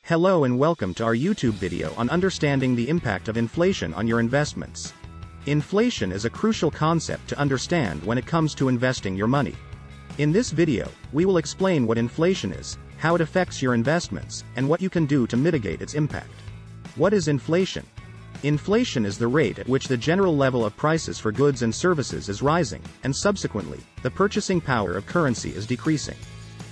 Hello and welcome to our YouTube video on understanding the impact of inflation on your investments. Inflation is a crucial concept to understand when it comes to investing your money. In this video, we will explain what inflation is, how it affects your investments, and what you can do to mitigate its impact. What is inflation? Inflation is the rate at which the general level of prices for goods and services is rising, and subsequently, the purchasing power of currency is decreasing.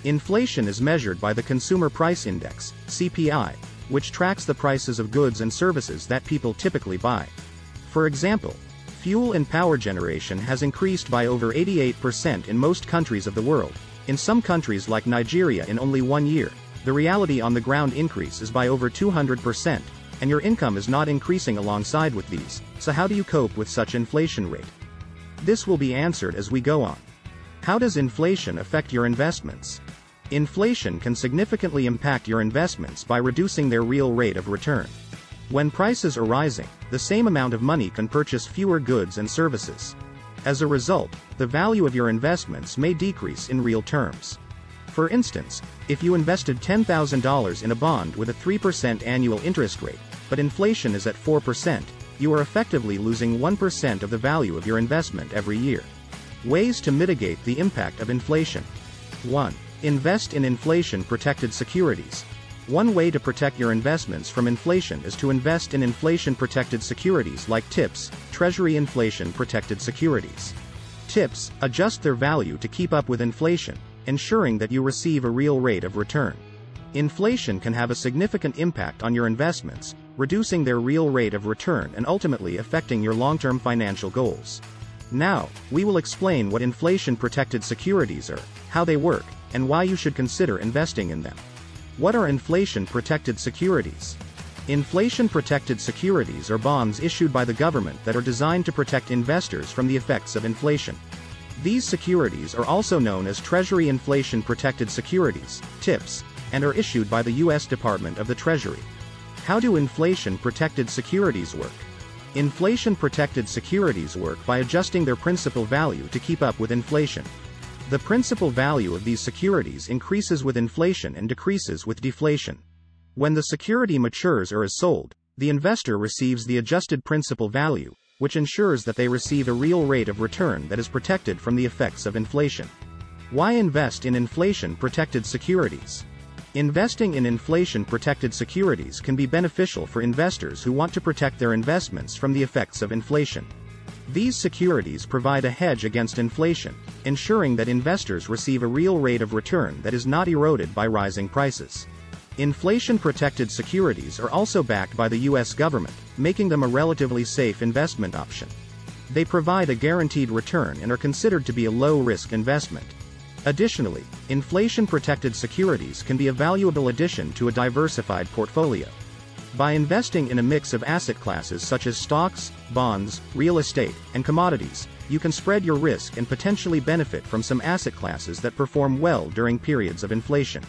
Inflation is measured by the Consumer Price Index, CPI, which tracks the prices of goods and services that people typically buy. For example, fuel and power generation has increased by over 88% in most countries of the world. In some countries like Nigeria in only 1 year, the reality on the ground increase is by over 200%, and your income is not increasing alongside with these. So how do you cope with such inflation rate? This will be answered as we go on. How does inflation affect your investments? Inflation can significantly impact your investments by reducing their real rate of return. When prices are rising, the same amount of money can purchase fewer goods and services. As a result, the value of your investments may decrease in real terms. For instance, if you invested $10,000 in a bond with a 3% annual interest rate, but inflation is at 4%, you are effectively losing 1% of the value of your investment every year. Ways to mitigate the impact of inflation. 1. Invest in inflation-protected securities. One way to protect your investments from inflation is to invest in inflation-protected securities like TIPS, Treasury Inflation-Protected Securities. TIPS adjust their value to keep up with inflation, ensuring that you receive a real rate of return. Inflation can have a significant impact on your investments, reducing their real rate of return and ultimately affecting your long-term financial goals. Now, we will explain what inflation-protected securities are, how they work, and why you should consider investing in them. What are inflation-protected securities? Inflation-protected securities are bonds issued by the government that are designed to protect investors from the effects of inflation. These securities are also known as Treasury Inflation-Protected Securities, TIPS, and are issued by the U.S. Department of the Treasury. How do inflation-protected securities work? Inflation-protected securities work by adjusting their principal value to keep up with inflation. The principal value of these securities increases with inflation and decreases with deflation. When the security matures or is sold, the investor receives the adjusted principal value, which ensures that they receive a real rate of return that is protected from the effects of inflation. Why invest in inflation-protected securities? Investing in inflation-protected securities can be beneficial for investors who want to protect their investments from the effects of inflation. These securities provide a hedge against inflation, ensuring that investors receive a real rate of return that is not eroded by rising prices. Inflation-protected securities are also backed by the U.S. government, making them a relatively safe investment option. They provide a guaranteed return and are considered to be a low-risk investment. Additionally, inflation-protected securities can be a valuable addition to a diversified portfolio. By investing in a mix of asset classes such as stocks, bonds, real estate, and commodities, you can spread your risk and potentially benefit from some asset classes that perform well during periods of inflation.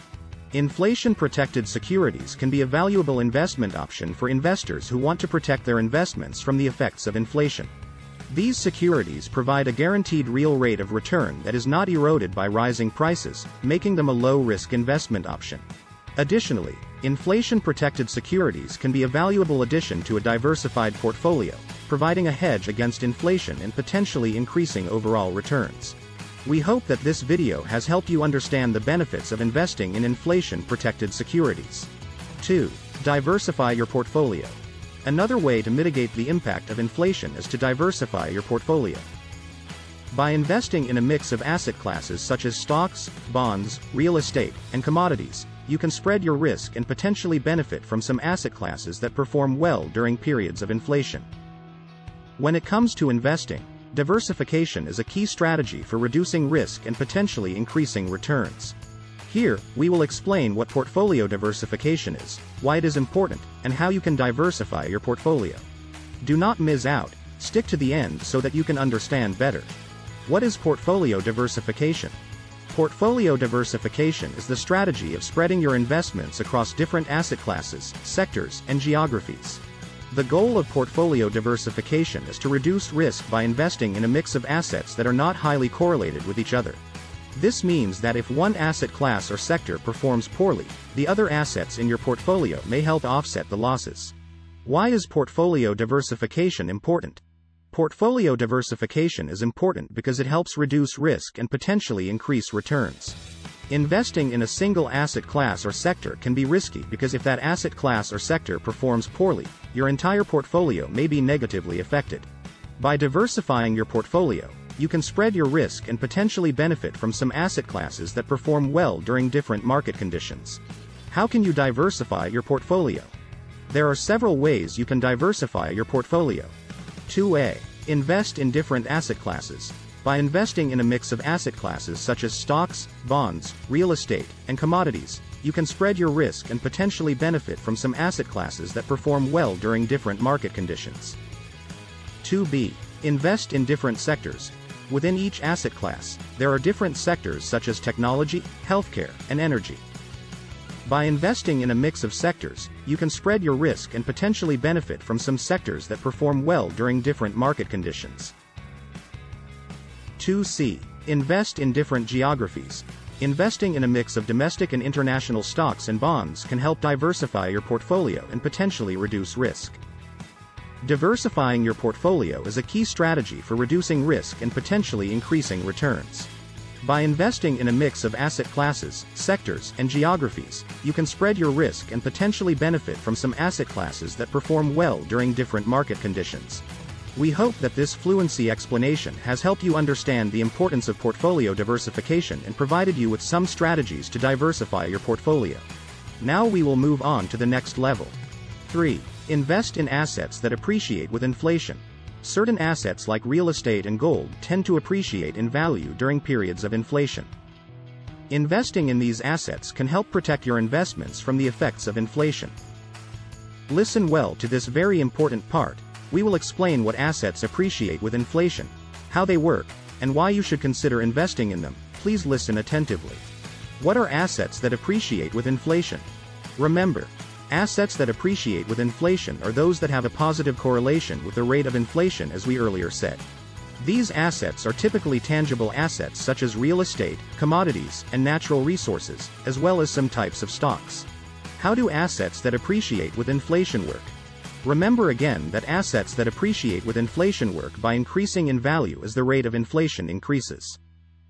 Inflation-protected securities can be a valuable investment option for investors who want to protect their investments from the effects of inflation. These securities provide a guaranteed real rate of return that is not eroded by rising prices, making them a low-risk investment option. Additionally, inflation-protected securities can be a valuable addition to a diversified portfolio, providing a hedge against inflation and potentially increasing overall returns. We hope that this video has helped you understand the benefits of investing in inflation-protected securities. 2. Diversify your portfolio. Another way to mitigate the impact of inflation is to diversify your portfolio. By investing in a mix of asset classes such as stocks, bonds, real estate, and commodities, you can spread your risk and potentially benefit from some asset classes that perform well during periods of inflation. When it comes to investing, diversification is a key strategy for reducing risk and potentially increasing returns. Here, we will explain what portfolio diversification is, why it is important, and how you can diversify your portfolio. Do not miss out, stick to the end so that you can understand better. What is portfolio diversification? Portfolio diversification is the strategy of spreading your investments across different asset classes, sectors, and geographies. The goal of portfolio diversification is to reduce risk by investing in a mix of assets that are not highly correlated with each other. This means that if one asset class or sector performs poorly, the other assets in your portfolio may help offset the losses. Why is portfolio diversification important? Portfolio diversification is important because it helps reduce risk and potentially increase returns. Investing in a single asset class or sector can be risky because if that asset class or sector performs poorly, your entire portfolio may be negatively affected. By diversifying your portfolio, you can spread your risk and potentially benefit from some asset classes that perform well during different market conditions. How can you diversify your portfolio? There are several ways you can diversify your portfolio. 2A. Invest in different asset classes. By investing in a mix of asset classes such as stocks, bonds, real estate, and commodities, you can spread your risk and potentially benefit from some asset classes that perform well during different market conditions. 2B. Invest in different sectors. Within each asset class, there are different sectors such as technology, healthcare, and energy. By investing in a mix of sectors, you can spread your risk and potentially benefit from some sectors that perform well during different market conditions. 2C. Invest in different geographies. Investing in a mix of domestic and international stocks and bonds can help diversify your portfolio and potentially reduce risk. Diversifying your portfolio is a key strategy for reducing risk and potentially increasing returns. By investing in a mix of asset classes, sectors, and geographies, you can spread your risk and potentially benefit from some asset classes that perform well during different market conditions. We hope that this fluency explanation has helped you understand the importance of portfolio diversification and provided you with some strategies to diversify your portfolio. Now we will move on to the next level. 3. Invest in assets that appreciate with inflation. Certain assets like real estate and gold tend to appreciate in value during periods of inflation. Investing in these assets can help protect your investments from the effects of inflation. Listen well to this very important part. We will explain what assets appreciate with inflation, how they work, and why you should consider investing in them. Please listen attentively. What are assets that appreciate with inflation? Remember, assets that appreciate with inflation are those that have a positive correlation with the rate of inflation, as we earlier said. These assets are typically tangible assets such as real estate, commodities, and natural resources, as well as some types of stocks. How do assets that appreciate with inflation work? Remember again that assets that appreciate with inflation work by increasing in value as the rate of inflation increases.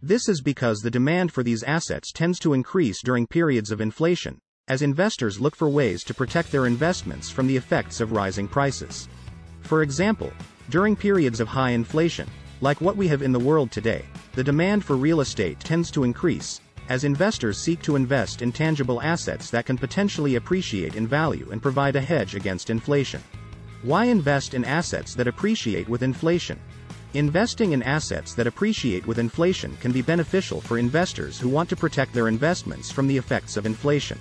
This is because the demand for these assets tends to increase during periods of inflation, as investors look for ways to protect their investments from the effects of rising prices. For example, during periods of high inflation, like what we have in the world today, the demand for real estate tends to increase, as investors seek to invest in tangible assets that can potentially appreciate in value and provide a hedge against inflation. Why invest in assets that appreciate with inflation? Investing in assets that appreciate with inflation can be beneficial for investors who want to protect their investments from the effects of inflation.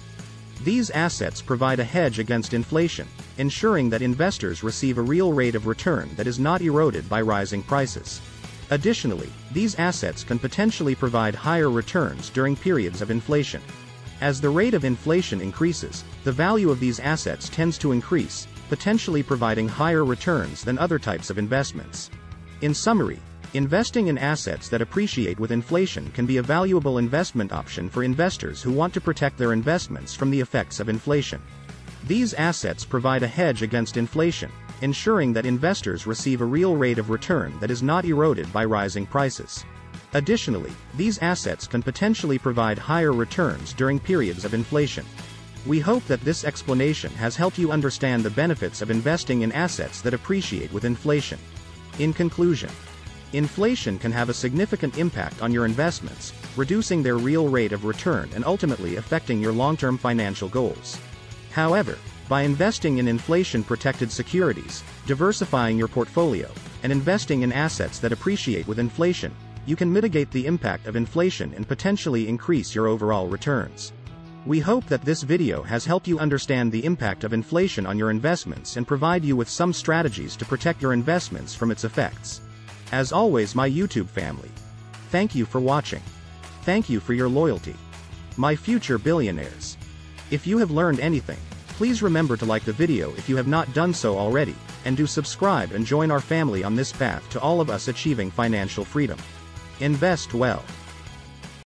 These assets provide a hedge against inflation, ensuring that investors receive a real rate of return that is not eroded by rising prices. Additionally, these assets can potentially provide higher returns during periods of inflation. As the rate of inflation increases, the value of these assets tends to increase, potentially providing higher returns than other types of investments. In summary, investing in assets that appreciate with inflation can be a valuable investment option for investors who want to protect their investments from the effects of inflation. These assets provide a hedge against inflation, ensuring that investors receive a real rate of return that is not eroded by rising prices. Additionally, these assets can potentially provide higher returns during periods of inflation. We hope that this explanation has helped you understand the benefits of investing in assets that appreciate with inflation. In conclusion, inflation can have a significant impact on your investments, reducing their real rate of return and ultimately affecting your long-term financial goals. However, by investing in inflation-protected securities, diversifying your portfolio, and investing in assets that appreciate with inflation, you can mitigate the impact of inflation and potentially increase your overall returns. We hope that this video has helped you understand the impact of inflation on your investments and provide you with some strategies to protect your investments from its effects. As always, my YouTube family, thank you for watching. Thank you for your loyalty. My future billionaires. If you have learned anything, please remember to like the video if you have not done so already, and do subscribe and join our family on this path to all of us achieving financial freedom. Invest well.